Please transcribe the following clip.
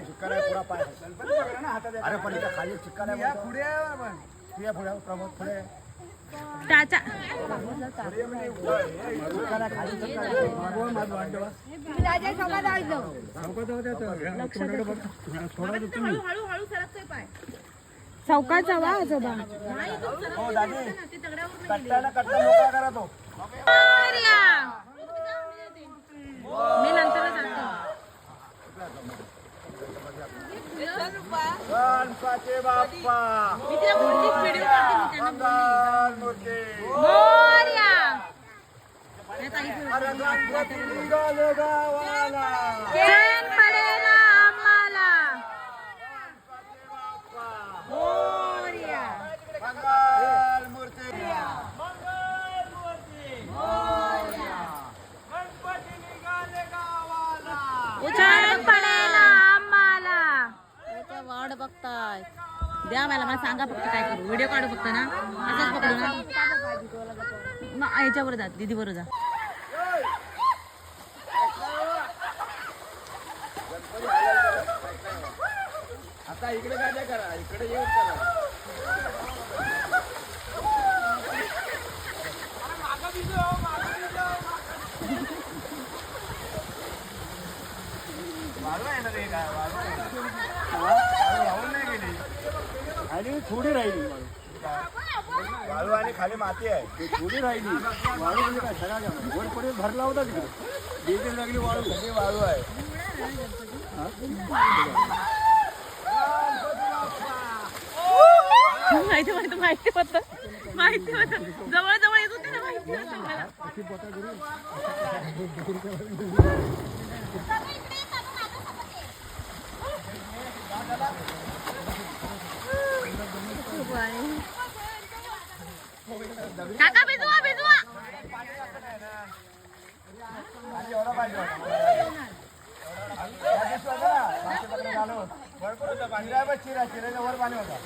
चिक्कल आहे पुरा पाय अरे पण इथं खाली चिक्कल आहे पुढे प्रमोद पुढे टाचा चौकात जावा आजोबा मोकळा करा तो मी नंतर जातो गणपती बाप्पा मोरया अरे गणपती निघाले गावाला चैन पडेना आम्हाला मोरया मंगल मूर्ती चैन पडेना आम्हाला वाट बघताय द्या मला सांगा फक्त काय करू व्हिडिओ काढू फक्त ना असंच पकडू ना याच्यावर जा दीदी बरोबर जा आता इकडे काय करा इकडे येऊन करा आणि थोडी राहिली वाळू आणि खाली माती आहे थोडी राहिली वाळू म्हणजे काय सगळा वर पडे भरला होता तिकडे डिझेल लागली वाळू सगळी वाळू आहे माहिती होत जवळ जवळ येत होते ना माहिती काका भिजवा भिजवा चिराच्या वर पाणी होतं